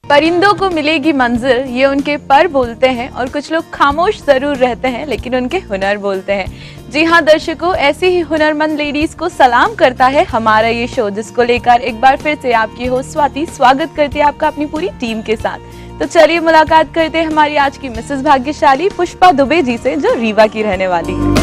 परिंदों को मिलेगी मंजिल, ये उनके पर बोलते हैं और कुछ लोग खामोश जरूर रहते हैं लेकिन उनके हुनर बोलते हैं। जी हाँ दर्शकों, ऐसी ही हुनरमंद लेडीज को सलाम करता है हमारा ये शो, जिसको लेकर एक बार फिर से आपकी होस्ट स्वाति स्वागत करती है आपका अपनी पूरी टीम के साथ। तो चलिए मुलाकात करते हैं हमारी आज की मिसेस भाग्यशाली पुष्पा दुबे जी से, जो रीवा की रहने वाली है।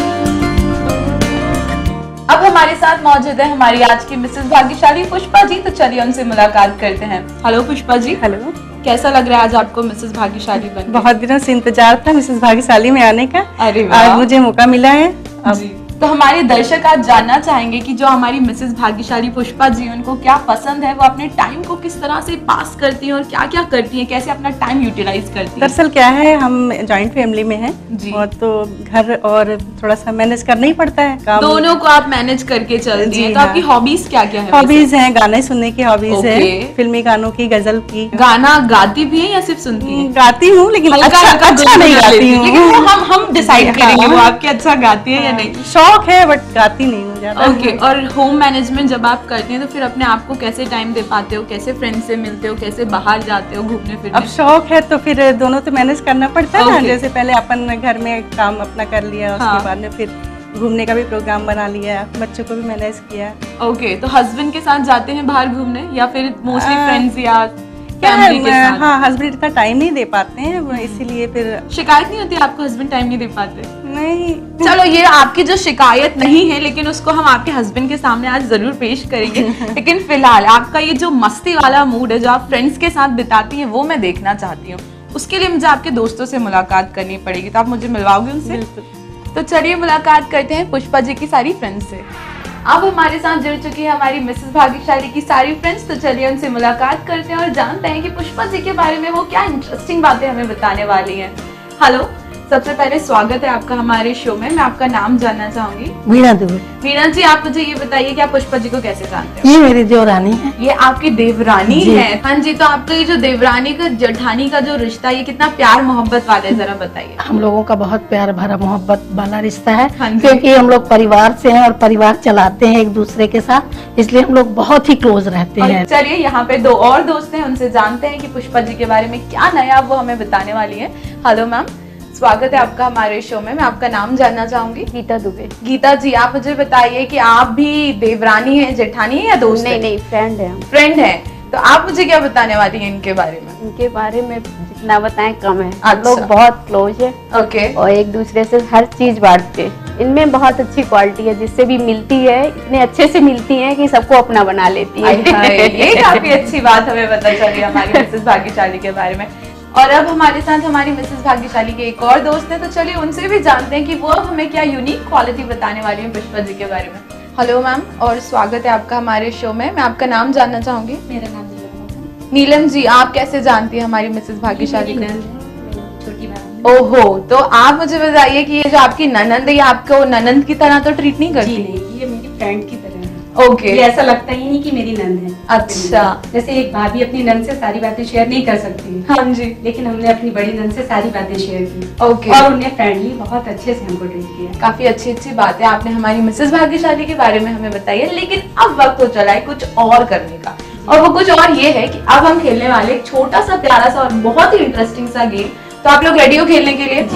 अब हमारे साथ मौजूद है हमारी आज की मिसेस भाग्यशाली पुष्पा जी, तो चलिए उनसे मुलाकात करते हैं। हेलो पुष्पा जी। हेलो, कैसा लग रहा है आज आपको मिसेस भाग्यशाली बनके? बहुत दिनों से इंतजार था मिसेस भाग्यशाली में आने का। अरे आज मुझे मौका मिला है। जी, तो हमारे दर्शक आज जानना चाहेंगे कि जो हमारी मिसेस भाग्यशाली पुष्पा जी, उनको क्या पसंद है, वो अपने टाइम को किस तरह से पास करती हैं और क्या क्या करती हैं, कैसे अपना टाइम यूटिलाइज करती हैं? दरअसल क्या है, हम जॉइंट फैमिली में हैं और तो घर और थोड़ा सा मैनेज करना ही पड़ता है काम। दोनों को आप मैनेज करके चलती हैं। तो आपकी हॉबीज क्या क्या है? हॉबीज हैं, गाने सुनने की हॉबीज है, फिल्मी गानों की, गजल की। गाना गाती भी है या सिर्फ सुनती हैं? गाती हूँ लेकिन अच्छा नहीं गाती हूँ। लेकिन हम डिसाइड करेंगे वो आपके अच्छा गाती है या नहीं। शौक है बट गाती नहीं हूँ ज्यादा। ओके, और होम मैनेजमेंट जब आप करती हैं तो फिर अपने आप को कैसे टाइम दे पाते हो, कैसे फ्रेंड से मिलते हो, कैसे बाहर जाते हो घूमने फिरने? अब शौक है तो फिर दोनों तो मैनेज करना पड़ता है ना। जैसे पहले अपन घर में काम अपना कर लिया, उसके बाद में फिर घूमने का भी प्रोग्राम बना लिया, बच्चों को भी मैनेज किया। ओके, तो हस्बैंड के साथ जाते हैं बाहर घूमने या फिर मोस्टली फ्रेंड्स या फैमिली के साथ? हाँ, हस्बैंड इतना टाइम नहीं दे पाते हैं, इसीलिए फिर शिकायत नहीं होती आपको हस्बैंड टाइम नहीं दे पाते? नहीं, चलो ये आपकी जो शिकायत नहीं है, लेकिन उसको हम आपके हस्बैंड के सामने आज जरूर पेश करेंगे। लेकिन फिलहाल आपका ये जो मस्ती वाला मूड है जो आप फ्रेंड्स के साथ बिताती हैं, वो मैं देखना चाहती हूँ। उसके लिए मुझे आपके दोस्तों से मुलाकात करनी पड़ेगी, तो आप मुझे मिलवाओगे उनसे? तो चलिए मुलाकात करते हैं पुष्पा जी की सारी फ्रेंड्स से। अब हमारे साथ जुड़ चुकी है हमारी मिसेस भाग्यशाली की सारी फ्रेंड्स, तो चलिए उनसे मुलाकात करते हैं और जानते हैं कि पुष्पा जी के बारे में वो क्या इंटरेस्टिंग बातें हमें बताने वाली हैं। हेलो, सबसे पहले स्वागत है आपका हमारे शो में। मैं आपका नाम जानना चाहूंगी। वीणा दुबे। वीणा जी, आप मुझे ये बताइए कि आप पुष्पा जी को कैसे जानते हो? ये मेरी देवरानी है। ये आपकी देवरानी है? हाँ जी। तो आपका ये जो देवरानी का जेठानी का जो रिश्ता, ये कितना प्यार मोहब्बत वाला है, जरा बताइए। हम लोगों का बहुत प्यार भरा मोहब्बत वाला रिश्ता है, हाँ जी। क्योंकि हम लोग परिवार से हैं और परिवार चलाते हैं एक दूसरे के साथ, इसलिए हम लोग बहुत ही क्लोज रहते हैं। चलिए यहाँ पे दो और दोस्त हैं, उनसे जानते हैं कि पुष्पा जी के बारे में क्या नया वो हमें बताने वाली है। हेलो मैम, स्वागत है आपका हमारे शो में। मैं आपका नाम जानना चाहूंगी। गीता दुबे। गीता जी, आप मुझे बताइए कि आप भी देवरानी है, जेठानी है या दोस्त? नहीं, फ्रेंड है। फ्रेंड है। तो आप मुझे क्या बताने वाली हैं इनके बारे में? इनके बारे में जितना बताएं कम है। अच्छा। हम लोग बहुत क्लोज है। ओके। और एक दूसरे से हर चीज बांटते हैं। इनमें बहुत अच्छी क्वालिटी है, जिससे भी मिलती है इतने अच्छे से मिलती है कि सबको अपना बना लेती है। ये काफी अच्छी बात हमें पता चली हमारी मिसेस भाग्यशाली के बारे में। और अब हमारे साथ हमारी मिसेस भाग्यशाली के एक और दोस्त हैं, तो चलिए उनसे भी जानते हैं कि वो हमें क्या यूनिक क्वालिटी बताने वाली है पुष्पा जी के बारे में। हेलो मैम, और स्वागत है आपका हमारे शो में। मैं आपका नाम जानना चाहूंगी। मेरा नाम नीलम। नीलम जी, आप कैसे जानती हैं हमारी मिसेस भाग्यशाली को? छोटी बहन। ओहो, तो आप मुझे बताइए कि ये जो आपकी ननंद है, ये आपको ननंद की तरह तो ट्रीट नहीं करती? नहीं, ये मेरी फ्रेंड की तरह है। ओके। ये ऐसा लगता ही नहीं कि मेरी नंद है। अच्छा। जैसे एक भाभी अपनी नंद से सारी बातें शेयर नहीं कर सकती। हाँ जी। लेकिन हमने अपनी बड़ी नंद से सारी बातें शेयर की। ओके। और उन्हें फ्रेंडली बहुत अच्छे से हमको ट्रीट किया। काफी अच्छी अच्छी बातें आपने हमारी मिसेस भाग्यशाली के बारे में हमें बताई है, लेकिन अब वक्त हो चला है कुछ और करने का। और वो कुछ और ये है कि अब हम खेलने वाले एक छोटा सा प्यारा सा और बहुत ही इंटरेस्टिंग सा गेम। तो आप लोग रेडी हो खेलने के लिए?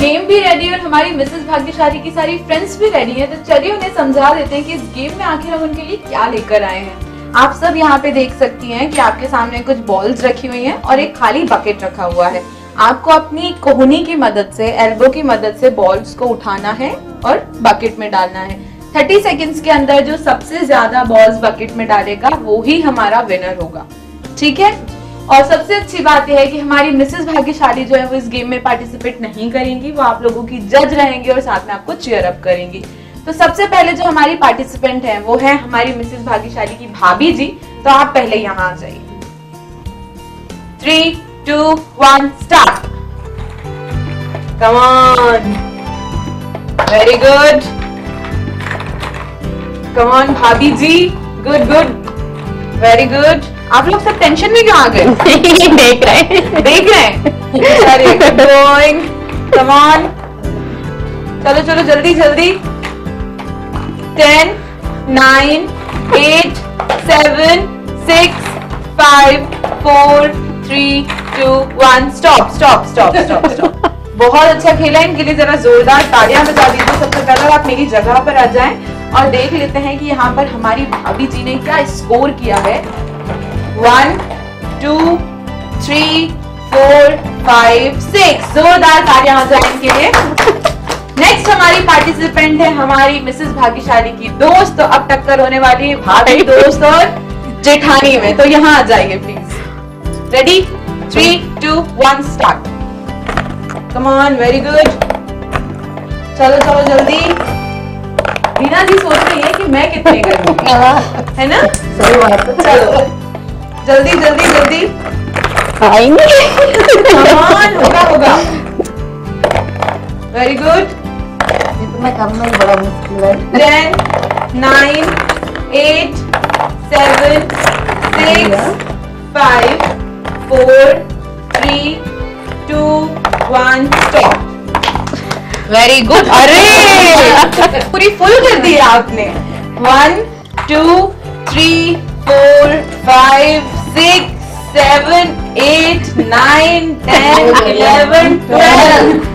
गेम भी रेडी और हमारी मिसेस भाग्यशाली की सारी फ्रेंड्स भी रेडी हैं, तो चलिए उन्हें समझा देते हैं कि इस गेम में आखिर हम उनके लिए क्या लेकर आए हैं। आप सब यहाँ पे देख सकती हैं कि आपके सामने कुछ बॉल्स रखी हुई हैं और एक खाली बकेट रखा हुआ है। आपको अपनी कोहनी की मदद से, एल्बो की मदद से बॉल्स को उठाना है और बकेट में डालना है। 30 सेकेंड्स के अंदर जो सबसे ज्यादा बॉल्स बकेट में डालेगा वो ही हमारा विनर होगा, ठीक है? और सबसे अच्छी बात यह है कि हमारी मिसेस भाग्यशाली जो है वो इस गेम में पार्टिसिपेट नहीं करेंगी, वो आप लोगों की जज रहेंगी और साथ में आपको चीयर अप करेंगी। तो सबसे पहले जो हमारी पार्टिसिपेंट है वो है हमारी मिसेस भाग्यशाली की भाभी जी। तो आप पहले यहाँ आ जाइए। 3, 2, 1 start. Come on, very good. Come on भाभी जी, गुड गुड, वेरी गुड। आप लोग सब टेंशन में क्यों आ गए? देख रहे हैं। देख रहे हैं? अरे गुड गोइंग, कम ऑन, चलो चलो जल्दी जल्दी। 10, 9, 8, 7, 6, 5, 4, 3, 2, 1 stop stop stop stop stop. बहुत अच्छा खेला, इनके लिए जरा जोरदार तालियां बजा दीजिए। सबसे पहले आप मेरी जगह पर आ जाएं और देख लेते हैं कि यहाँ पर हमारी भाभी जी ने क्या स्कोर किया है। 1, 2, 3, 4, 5, 6। जोरदार तालियां हो जाए इनके लिए। नेक्स्ट हमारी पार्टिसिपेंट है हमारी मिसेस भाग्यशाली की दोस्त। तो अब टक्कर होने वाली है भाभी दोस्त और जेठानी में, तो यहाँ आ जाइए please. Ready? 3, 2, 1 start. Come on, very good. चलो चलो जल्दी। रीना जी सोच रही है कि मैं कितने करूंगी, है ना? सही बात है। चलो जल्दी जल्दी जल्दी। खाएंगे। Come on, होगा होगा। Very good. इतना करना ही बड़ा मुश्किल है। 10, 9, 8, 7, 6, 5, 4, 3, 2, 1 स्टॉप। Very good. अरे पूरी फुल कर दी आपने। 1, 2, 3, 4, 5, 6, 7, 8, 9, 10, 11, 12।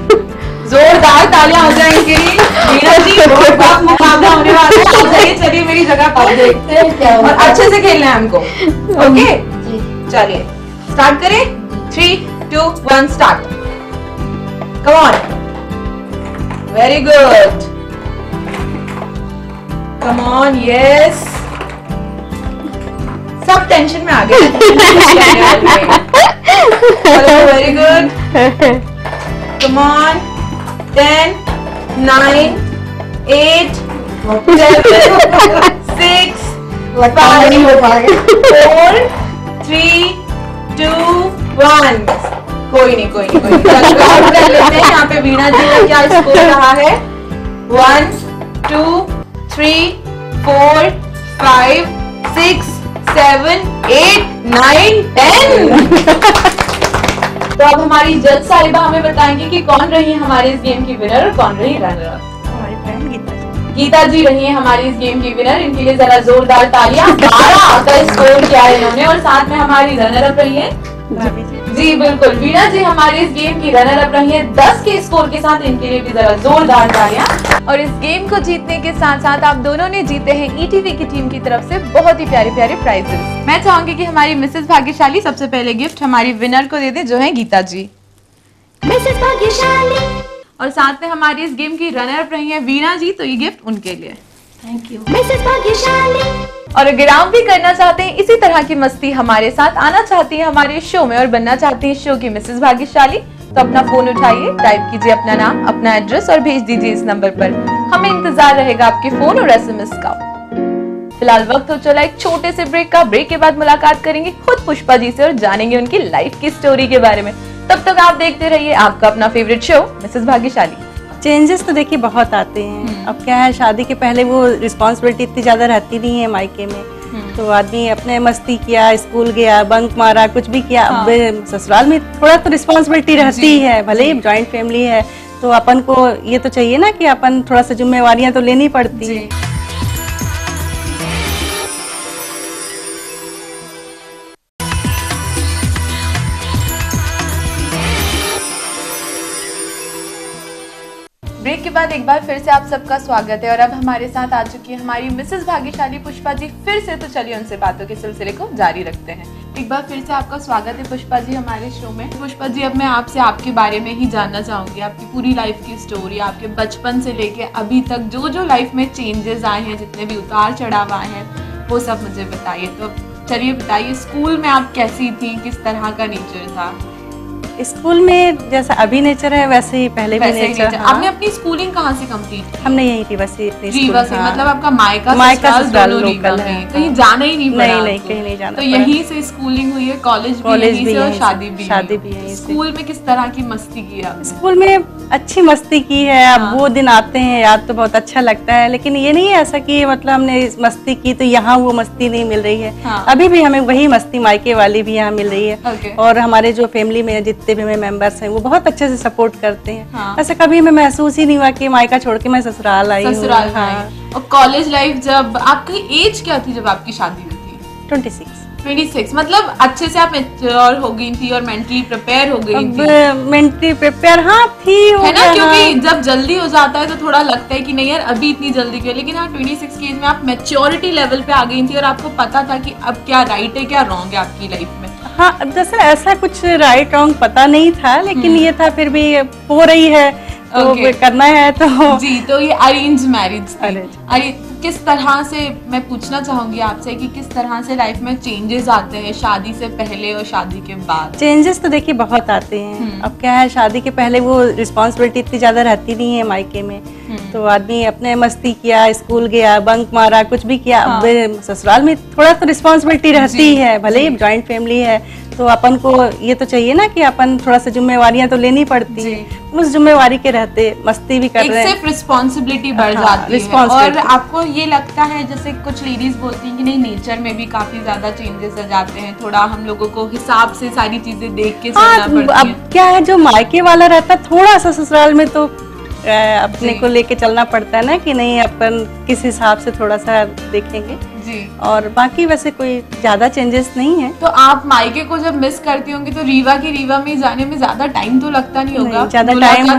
जोरदार तालियां हो जाएं इनके लिए। मीरा जी बहुत बहुत मुकाबला होने वाला है। चलिए चलिए मेरी जगह पर देखते हैं और अच्छे से खेलना है हमको। ओके चलिए स्टार्ट करें। 3, 2, 1 start. Come on, very good. Come on, yes. सब टेंशन में आ गए। Very good. Come on. 10, 9, 8, 7, 6, 5, 4, 3, 2, 1। कोई नहीं कोई नहीं कोई नहीं। काउंट कर लेते हैं यहाँ पे वीणा जी का क्या स्कोर रहा है। 1, 2, 3, 4, 5, 6, 7, 8, 9, 10। तो अब हमारी जज साहिबा हमें बताएंगे कि कौन रही है हमारे इस गेम की विनर और कौन रही रनर अप। हमारी फ्रेंड गीता जी रही है हमारी इस गेम की विनर। इनके लिए जरा जोरदार तालियां। 12 का स्कोर किया है इन्होंने और साथ में हमारी रनर अप रही है जी बिल्कुल वीणा जी हमारी इस गेम की रनर अप रही है 10 के स्कोर के साथ। इनके लिए भी जरा जोरदार तालियां। और इस गेम को जीतने के साथ साथ आप दोनों ने जीते हैं ईटीवी की टीम की तरफ से बहुत ही प्यारे प्यारे प्राइजेस। मैं चाहूंगी कि हमारी मिसेस भाग्यशाली सबसे पहले गिफ्ट हमारी विनर को दे दे जो है गीता जी। मिसेस भाग्यशाली। और साथ में हमारी इस गेम की रनर अप रही है वीणा जी, तो ये गिफ्ट उनके लिए। Thank you. मिसेस भाग्यशाली। और अगर आप भी करना चाहते हैं इसी तरह की मस्ती हमारे साथ, आना चाहती हैं हमारे शो में और बनना चाहती हैं शो की मिसेस भाग्यशाली, तो अपना फोन उठाइए, टाइप कीजिए अपना नाम, अपना एड्रेस और भेज दीजिए इस नंबर पर। हमें इंतजार रहेगा आपके फोन और एसएमएस का। फिलहाल वक्त हो चला एक छोटे से ब्रेक का। ब्रेक के बाद मुलाकात करेंगे खुद पुष्पा जी से और जानेंगे उनकी लाइफ की स्टोरी के बारे में। तब तक आप देखते रहिए आपका अपना फेवरेट शो मिसेस भाग्यशाली। चेंजेस तो देखिए बहुत आते हैं। अब क्या है, शादी के पहले वो रिस्पॉन्सिबिलिटी इतनी ज्यादा रहती नहीं है मायके में, तो आदमी अपने मस्ती किया, स्कूल गया, बंक मारा, कुछ भी किया। अब ससुराल में थोड़ा तो रिस्पॉन्सिबिलिटी रहती है, भले ही जॉइंट फैमिली है, तो अपन को ये तो चाहिए ना कि अपन थोड़ा सा जिम्मेवारियां तो लेनी पड़ती है। ब्रेक के बाद एक बार फिर से आप सबका स्वागत है और अब हमारे साथ आ चुकी है हमारी मिसेस भाग्यशाली पुष्पा जी फिर से। तो चलिए उनसे बातों के सिलसिले को जारी रखते हैं। एक बार फिर से आपका स्वागत है पुष्पा जी हमारे शो में। पुष्पा जी, अब मैं आपसे आपके बारे में ही जानना चाहूंगी, आपकी पूरी लाइफ की स्टोरी, आपके बचपन से लेके अभी तक जो जो लाइफ में चेंजेस आए हैं, जितने भी उतार चढ़ाव आए हैं, वो सब मुझे बताइए। तो चलिए बताइए, स्कूल में आप कैसी थी, किस तरह का नेचर था? स्कूल में जैसा अभी नेचर है वैसे ही पहले भी नेचर। हाँ। आपने अपनी स्कूलिंग कहाँ से कंप्लीट की? हमने यहीं रीवा से। रीवा से, मतलब आपका मायका ससुराल दोनों रीवा में, है। कहीं जाना ही नहीं पड़ा? नहीं कहीं नहीं जाना। तो यहीं से स्कूलिंग हुई है, कॉलेज भी और शादी भी यहीं से। स्कूल में किस तरह की मस्ती की आपने? स्कूल में अच्छी मस्ती की है। अब वो दिन आते हैं याद तो बहुत अच्छा लगता है, लेकिन ये नहीं है ऐसा कि मतलब हमने मस्ती की तो यहाँ वो मस्ती नहीं मिल रही है। अभी भी हमें वही मस्ती मायके वाली भी यहाँ मिल रही है। और हमारे जो फैमिली में जितने भी हमें मेंबर्स हैं वो बहुत अच्छे से सपोर्ट करते हैं। ऐसा कभी हमें महसूस ही नहीं हुआ कि मायका छोड़ के मैं ससुराल आई हूँ। और कॉलेज लाइफ, जब आपकी एज क्या थी जब आपकी शादी हुई थी? 26। 26 मतलब अच्छे से आप मैच्योर हो गई थी और मेंटली प्रिपेयर हो गई थी। मेंटली प्रिपेयर हाँ थी, है ना, क्योंकि जब जल्दी हो जाता है तो थोड़ा लगता है कि नहीं यार अभी इतनी जल्दी क्यों, लेकिन हाँ 26 की एज में आप मैच्योरिटी लेवल पे आ गई थी और आपको पता था कि अब क्या राइट है क्या रॉन्ग है आपकी लाइफ में। हाँ दरअसल ऐसा कुछ राइट रॉन्ग पता नहीं था, लेकिन ये था फिर भी हो रही है तो करना है तो जी। तो ये अरेंज मैरिज थी। किस तरह से, मैं पूछना चाहूंगी आपसे कि किस तरह से लाइफ में चेंजेस आते हैं शादी से पहले और शादी के बाद? चेंजेस तो देखिए बहुत आते हैं। अब क्या है, शादी के पहले वो रिस्पॉन्सिबिलिटी इतनी ज्यादा रहती नहीं है मायके में, तो आदमी अपने मस्ती किया, स्कूल गया, बंक मारा, कुछ भी किया। अब ससुराल में थोड़ा तो रिस्पॉन्सिबिलिटी रहती है, भले ही जॉइंट फैमिली है तो अपन को ये तो चाहिए ना कि अपन थोड़ा सा जिम्मेवारियां तो लेनी पड़ती है। उस जिम्मेवारी के रहते मस्ती भी कर रहे हैं, सिर्फ रिस्पॉन्सिबिलिटी बढ़ जाती है। और आपको ये लगता है जैसे कुछ लेडीज बोलती हैं कि नहीं नेचर में भी काफी ज्यादा चेंजेस आ जाते हैं, थोड़ा हम लोगों को हिसाब से सारी चीजें देख के चलना पड़ता है। अब क्या है, जो मायके वाला रहता है थोड़ा सा ससुराल में तो अपने को लेके चलना पड़ता है ना कि नहीं अपन किस हिसाब से थोड़ा सा देखेंगे जी। और बाकी वैसे कोई ज्यादा चेंजेस नहीं है। तो आप मायके को जब मिस करती होंगी तो रीवा में जाने में ज्यादा टाइम तो लगता नहीं होगा? ज्यादा टाइम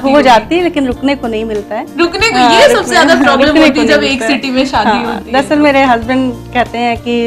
हो जाती है लेकिन रुकने को नहीं मिलता है। रुकने को ये सबसे ज्यादा प्रॉब्लम होती है जब एक सिटी में शादी होती है। दरअसल मेरे हस्बैंड कहते हैं कि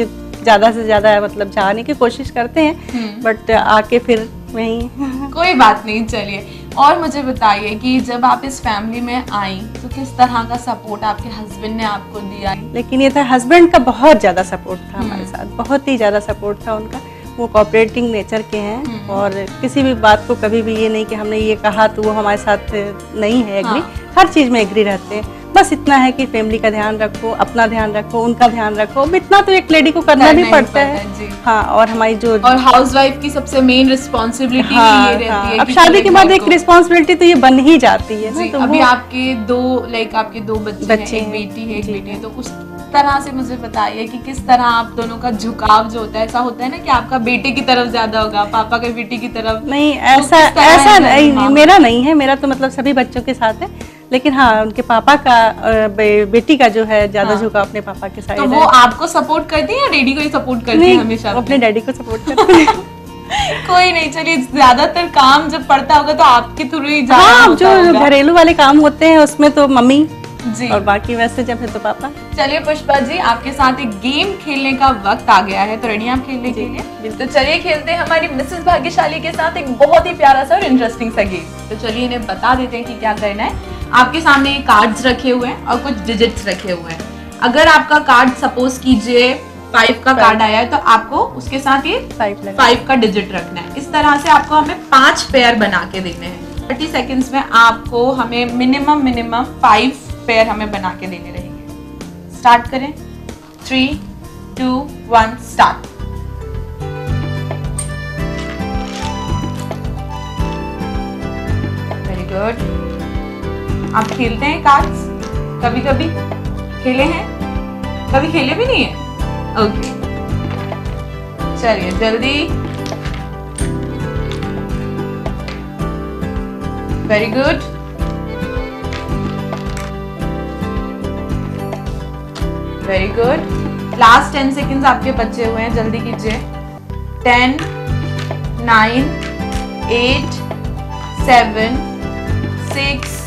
ज्यादा से ज्यादा मतलब जाने की कोशिश करते हैं, बट आके फिर वहीं कोई बात नहीं। चलिए और मुझे बताइए कि जब आप इस फैमिली में आई तो किस तरह का सपोर्ट आपके हस्बैंड ने आपको दिया? लेकिन ये था, हस्बैंड का बहुत ज्यादा सपोर्ट था हमारे साथ, बहुत ही ज्यादा सपोर्ट था उनका। वो कोऑपरेटिंग नेचर के हैं और किसी भी बात को कभी भी ये नहीं कि हमने ये कहा तो वो हमारे साथ नहीं है एग्री, हर चीज में एग्री रहते हैं। बस इतना है कि फैमिली का ध्यान रखो, अपना ध्यान रखो, उनका ध्यान रखो, इतना तो एक लेडी को करना भी पड़ता है। हाँ, और हमारी जो और हाउसवाइफ की सबसे मेन रिस्पॉन्सिबिलिटी ये रहती है। अब शादी के बाद एक रिस्पॉन्सिबिलिटी तो ये बन ही जाती है ना। तो अभी आपके दो बच्चे हैं, एक बेटी है एक बेटी है, तो उस तरह से मुझे बताइए कि किस तरह आप दोनों का झुकाव जो होता है, ऐसा होता है ना कि आपका बेटे की तरफ ज्यादा होगा, पापा का बेटी की तरफ नहीं, ऐसा नहीं, मेरा नहीं है, मेरा तो मतलब सभी बच्चों के साथ है, लेकिन हाँ उनके पापा का बेटी का जो है ज्यादा झुकाव अपने पापा के साइड। तो वो आपको सपोर्ट करती है या डैडी को ही सपोर्ट करती है हमेशा? अपने डैडी को सपोर्ट करती है। कोई नहीं, चलिए ज्यादातर काम जब पड़ता होगा तो आपके थ्रू ही जो घरेलू वाले काम होते हैं उसमें तो मम्मी जी, और बाकी वैसे जब है तो पापा। चलिए पुष्पा जी, आपके साथ एक गेम खेलने का वक्त आ गया है, तो रेडी आप खेलने के लिए? तो चलिए खेलते हैं हमारी मिसेस भाग्यशाली के साथ एक बहुत ही प्यारा सा और इंटरेस्टिंग सा गेम। तो चलिए इन्हें बता देते हैं कि क्या करना है। आपके सामने कार्ड्स रखे हुए हैं और कुछ डिजिट्स रखे हुए हैं। अगर आपका कार्ड सपोज कीजिए 5 का कार्ड आया है तो आपको उसके साथ ये 5 का डिजिट रखना है। इस तरह से आपको हमें 5 पेयर बना के देने हैं। 30 सेकेंड्स में आपको हमें मिनिमम 5 पेयर हमें बना के देने रहेंगे। स्टार्ट करें। 3, 2, 1 स्टार्ट। Very good. आप खेलते हैं कार्ड्स? कभी कभी खेले हैं, कभी खेले भी नहीं है? ओके, चलिए जल्दी। Very good, very good. Last 10 seconds आपके बचे हुए हैं, जल्दी कीजिए। 10, 9, 8, 7, 6,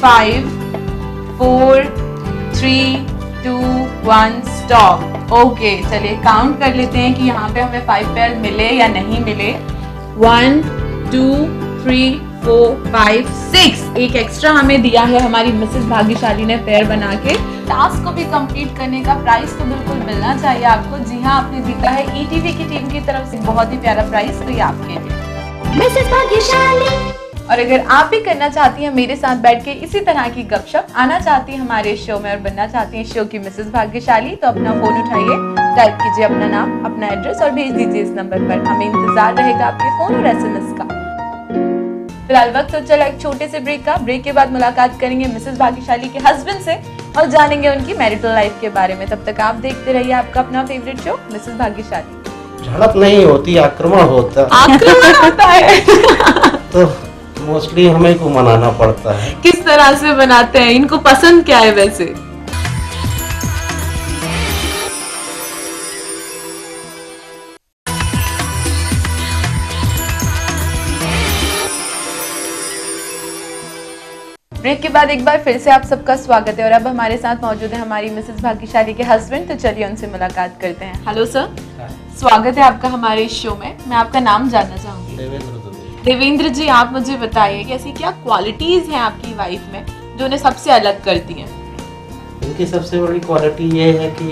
5, 4, 3, 2, 1 स्टॉप। ओके, चलिए काउंट कर लेते हैं कि यहाँ पे हमें 5 पेयर मिले या नहीं मिले। 1, 2, 3, 4, 5, 6 एक एक्स्ट्रा हमें दिया है हमारी मिसेस भाग्यशाली ने पेयर बना के। टास्क को भी कंप्लीट करने का प्राइस तो बिल्कुल मिलना चाहिए आपको। जी हाँ, आपने जीता है ईटीवी की टीम की तरफ से बहुत ही प्यारा प्राइस, तो ये आपके लिए मिसेस भाग्यशाली। और अगर आप भी करना चाहती हैं मेरे साथ बैठ के इसी तरह की गपशप, आना चाहती हैं हमारे शो में और बनना चाहती हैं शो की मिसेस भाग्यशाली, तो अपना फोन उठाइए, टाइप कीजिए अपना नाम, अपना एड्रेस और भेज दीजिए इस नंबर पर। हमें इंतजार रहेगा आपके फोन और SMS का। फिलहाल वक्त हो चला एक छोटे से ब्रेक का। ब्रेक के बाद मुलाकात करेंगे मिसेस भाग्यशाली के हस्बैंड से और जानेंगे उनकी मैरिटल लाइफ के बारे में। तब तक आप देखते रहिए आपका अपना फेवरेट शो मिसेस भाग्यशाली। झड़प नहीं होती, आक्रमण होता है। तो मोस्टली हमें को मनाना पड़ता है। किस तरह से बनाते हैं? इनको पसंद क्या है वैसे? ब्रेक के बाद एक बार फिर से आप सबका स्वागत है और अब हमारे साथ मौजूद है हमारी मिसेस भाग्यशाली के हस्बैंड, तो चलिए उनसे मुलाकात करते हैं। हेलो सर, स्वागत है आपका हमारे इस शो में। मैं आपका नाम जानना चाहूंगी। देवेंद्र जी, आप मुझे बताइए कि ऐसी क्या क्वालिटीज हैं आपकी वाइफ में जो उन्हें सबसे अलग करती हैं? इनकी सबसे बड़ी क्वालिटी ये है कि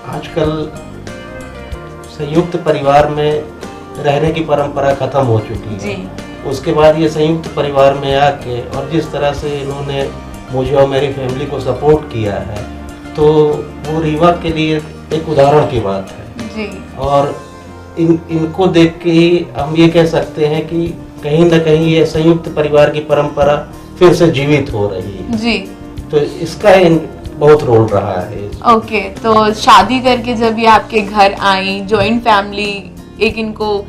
आजकल संयुक्त परिवार में रहने की परंपरा खत्म हो चुकी है जी। उसके बाद ये संयुक्त परिवार में आके और जिस तरह से इन्होंने मुझे और मेरी फैमिली को सपोर्ट किया है, तो वो रीवा के लिए एक उदाहरण की बात है जी। और इनको देख के ही हम ये कह सकते हैं कि कहीं ना कहीं ये संयुक्त परिवार की परंपरा फिर से जीवित हो रही है जी। तो इसका बहुत रोल रहा है। ओके, तो शादी करके जब ये आपके घर आई, जॉइंट फैमिली, एक इनको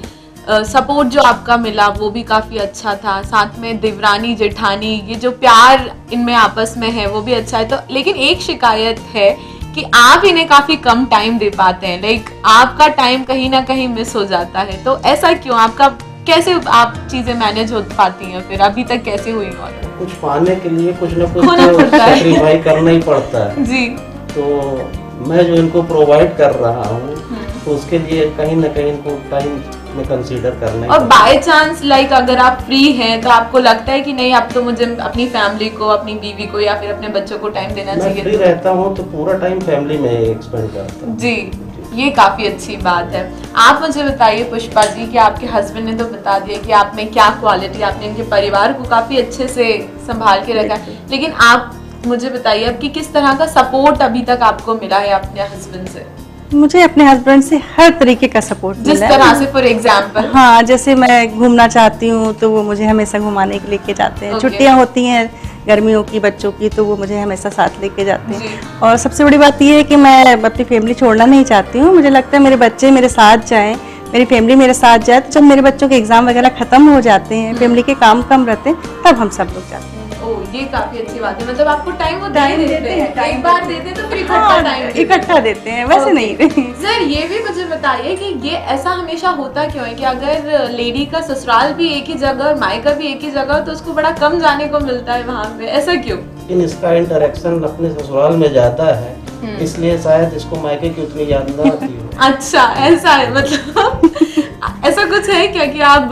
सपोर्ट जो आपका मिला वो भी काफी अच्छा था, साथ में देवरानी जेठानी, ये जो प्यार इनमें आपस में है वो भी अच्छा है। तो लेकिन एक शिकायत है कि आप इन्हें काफी कम टाइम दे पाते हैं, लाइक आपका टाइम कहीं ना कहीं मिस हो जाता है। तो ऐसा क्यों? आपका कैसे आप चीजें मैनेज हो पाती हैं? फिर अभी तक कैसे हुई? और कुछ पाने के लिए कुछ ना कुछ सैक्रिफाइस करना ही पड़ता है जी। तो मैं जो इनको प्रोवाइड कर रहा हूँ तो उसके लिए कहीं ना कहीं इनको टाइम में कंसीडर करना ही। और बाय चांस लाइक अगर आप फ्री हैं तो आपको लगता है कि नहीं, अब तो मुझे अपनी फैमिली को, अपनी बीवी को या फिर अपने बच्चों को टाइम देना चाहिए? मैं फ्री रहता हूँ तो पूरा टाइम फैमिली में एक्सपेंड करता हूँ जी। ये काफी अच्छी बात है। आप मुझे बताइए पुष्पा जी कि आपके हस्बैंड ने तो बता दिया कि आप में क्या क्वालिटी, आपने इनके परिवार को काफी अच्छे से संभाल के रखा है, लेकिन आप मुझे बताइए अब कि किस तरह का सपोर्ट अभी तक आपको मिला है अपने हस्बैंड से? मुझे अपने हस्बैंड से हर तरीके का सपोर्ट मिला है। जिस तरह से फॉर एग्जांपल? हाँ, जैसे मैं घूमना चाहती हूँ तो वो मुझे हमेशा घुमाने के लेके जाते हैं। छुट्टियाँ होती हैं गर्मियों की बच्चों की तो वो मुझे हमेशा साथ लेके जाते हैं। और सबसे बड़ी बात ये है कि मैं अपनी फैमिली छोड़ना नहीं चाहती हूँ। मुझे लगता है मेरे बच्चे मेरे साथ जाएं, मेरी फैमिली मेरे साथ जाए, तो जब मेरे बच्चों के एग्जाम वगैरह खत्म हो जाते हैं, फैमिली के काम कम रहते हैं, तब हम सब लोग जाते हैं। ओह, ये काफी अच्छी बात है। मतलब आपको टाइम वो दे देते हैं, एक बार देते तो फिर इकट्ठा टाइम इकट्ठा देते हैं, वैसे नहीं। सर, ये भी मुझे बताइए कि ये ऐसा हमेशा होता क्यों है कि अगर लेडी का ससुराल भी एक ही जगह और मायका भी एक ही जगह तो उसको बड़ा कम जाने को मिलता है वहाँ पे, ऐसा क्यों? लेकिन इसका इंटरेक्शन अपने ससुराल में ज्यादा है, इसलिए शायद इसको मायके की उतनी याद ना आती हो। अच्छा, ऐसा है। मतलब ऐसा कुछ है क्या कि आप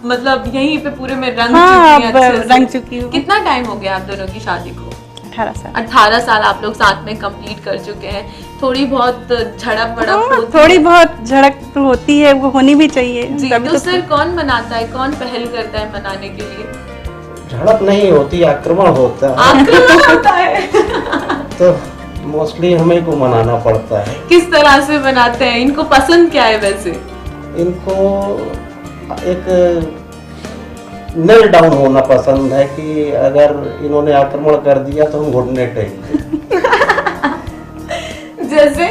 मतलब यहीं पे पूरे में रंग चुकी हैं? रंग चुकी हूँ। कितना टाइम हो गया आप दोनों की शादी को? 18 साल। 18 साल आप लोग साथ में कंप्लीट कर चुके हैं। थोड़ी बहुत झड़प वड़प थोड़ी बहुत झड़क तो होती है, वो होनी भी चाहिए जी। तो सर कौन मनाता है, कौन पहल करता है मनाने के लिए? झड़प नहीं होती, आक्रमण होता है। आक्रमण होता है। तो मोस्टली हमें को मनाना पड़ता है। किस तरह से बनाते हैं? इनको पसंद क्या है वैसे? इनको एक नेल डाउन होना पसंद है कि अगर इन्होंने आक्रमण कर दिया तो हम घुटने टेक। जैसे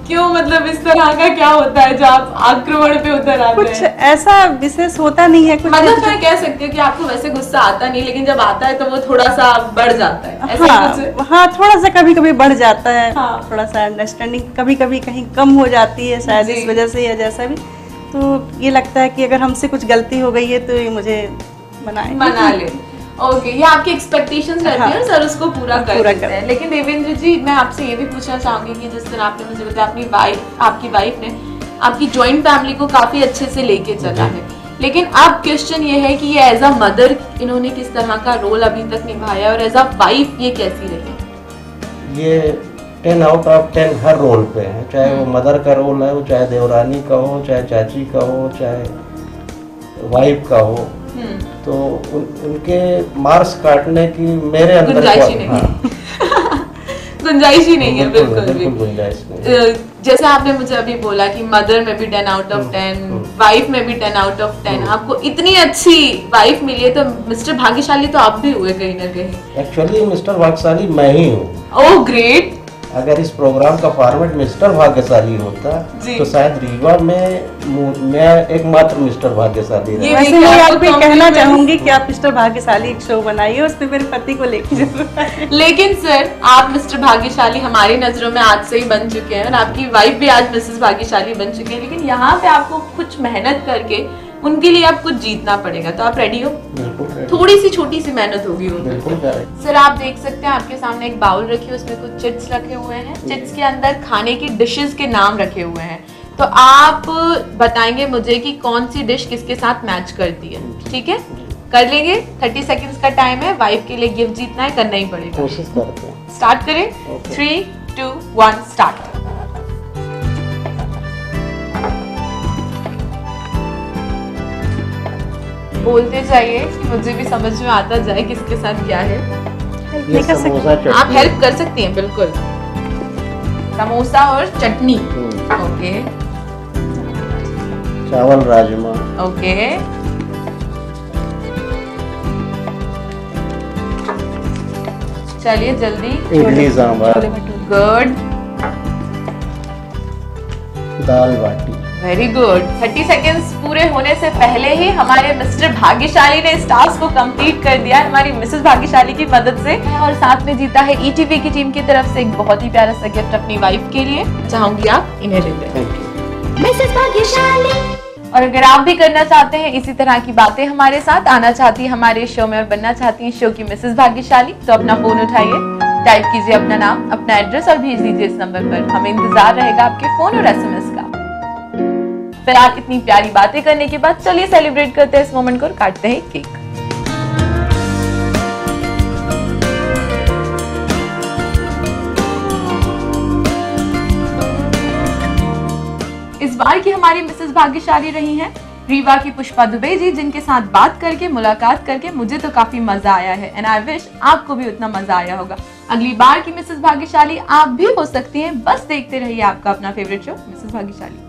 क्यों? मतलब इस तरह का क्या होता है जो आप आक्रमण पे उतर आते कुछ हैं? ऐसा विशेष होता नहीं है कुछ। मतलब मैं कह सकती हूँ कि आपको वैसे गुस्सा आता नहीं, लेकिन जब आता है तो वो थोड़ा सा बढ़ जाता है, ऐसा कुछ? हाँ, थोड़ा सा कभी कभी बढ़ जाता है। हाँ। थोड़ा सा अंडरस्टैंडिंग कभी कभी कहीं कम हो जाती है, शायद इस वजह से या जैसा भी। तो ये लगता है कि अगर हमसे कुछ गलती हो गई है तो ये मुझे मना ले। ओके, ये आपकी एक्सपेक्टेशंस रहती है सर, उसको पूरा कर देते हैं। लेकिन देवेंद्र जी, मैं आपसे ये भी पूछना चाहूंगी कि जिस तरह आपने मुझे बताया आपकी वाइफ ने आपकी जॉइंट फैमिली को काफी अच्छे से लेके चला है, लेकिन अब क्वेश्चन ये है कि ये एज अ मदर इन्होंने किस तरह का रोल अभी तक निभाया और एज अ वाइफ ये कैसी रही? ये 10 आउट ऑफ 10 हर रोल पे है, चाहे वो मदर का रोल है, वो चाहे देवरानी का हो, चाहे चाची का हो, चाहे वाइफ का हो। तो उनके मार्क्स काटने की मेरे अंदर गुंजाइश ही नहीं गुंजाइश ही नहीं है, बिल्कुल भी गुंजाइश नहीं। जैसे आपने मुझे अभी बोला कि मदर में भी 10 आउट ऑफ 10, वाइफ में भी 10 आउट ऑफ 10, आपको इतनी अच्छी वाइफ मिली है, तो मिस्टर भाग्यशाली तो आप भी हुए कहीं ना कहीं। एक्चुअली मिस्टर भाग्यशाली मैं ही हूँ। Oh great. अगर इस प्रोग्राम का फॉर्मेट मिस्टर भाग्यशाली होता तो शायद रीवा में मैं एकमात्र मिस्टर भाग्यशाली रहा। वैसे मैं आपको कहना चाहूंगी कि आप मिस्टर भाग्यशाली एक शो बनाइए, उसमें मेरे पति को लेके जरूर आइए। लेकिन सर, आप मिस्टर भाग्यशाली हमारी नजरों में आज से ही बन चुके हैं और आपकी वाइफ भी आज मिसेस भाग्यशाली बन चुकी है, लेकिन यहाँ पे आपको कुछ मेहनत करके उनके लिए अब कुछ जीतना पड़ेगा, तो आप रेडी हो? बिल्कुल ready। थोड़ी सी छोटी सी मेहनत होगी वो। बिल्कुल करेक्ट। सर आप देख सकते हैं आपके सामने एक बाउल रखी है, उसमें कुछ चिट्स रखे हुए हैं। चिट्स के अंदर खाने की डिशेस के नाम रखे हुए हैं, तो आप बताएंगे मुझे कि कौन सी डिश किसके साथ मैच करती है। ठीक है, कर लेंगे। 30 सेकंड्स का टाइम है। वाइफ के लिए गिफ्ट जीतना है, करना ही पड़ेगा। कोशिश करते हैं। स्टार्ट करें। 3, 2, 1 स्टार्ट। बोलते जाइए, मुझे भी समझ में आता जाए किसके साथ क्या है। ये समोसा आप चटनी। हेल्प कर सकती हैं, बिल्कुल। समोसा और चटनी। ओके चावल राजमा। ओके, चलिए जल्दी। Idli sambar. Good, dal baati. Very good. 30 seconds पूरे होने से पहले ही हमारे मिस्टर भाग्यशाली ने इस टास्क को कंप्लीट कर दिया हमारी मिसेस भाग्यशाली की मदद से, और साथ में जीता है ईटीवी की टीम की तरफ से एक बहुत ही प्यारा सा गिफ्ट अपनी वाइफ के लिए। चाहूंगी आप इन्हें ले लें। Thank you. मिसेस भाग्यशाली। और अगर आप भी करना चाहते हैं इसी तरह की बातें हमारे साथ, आना चाहती हैं हमारे शो में और बनना चाहती हैं शो की मिसेस भाग्यशाली, तो अपना फोन उठाइए, टाइप कीजिए अपना नाम, अपना एड्रेस और भेज दीजिए इस नंबर पर। हमें इंतजार रहेगा आपके फोन और SMS का। फिलहाल इतनी प्यारी बातें करने के बाद चलिए सेलिब्रेट करते हैं इस मोमेंट को और काटते हैं केक। इस बार की हमारी मिसेस भाग्यशाली रही हैं रीवा की पुष्पा दुबे जी, जिनके साथ बात करके, मुलाकात करके मुझे तो काफी मजा आया है, एंड आई विश आपको भी उतना मजा आया होगा। अगली बार की मिसेस भाग्यशाली आप भी हो सकती हैं, बस देखते रहिए आपका अपना फेवरेट शो मिसेस भाग्यशाली।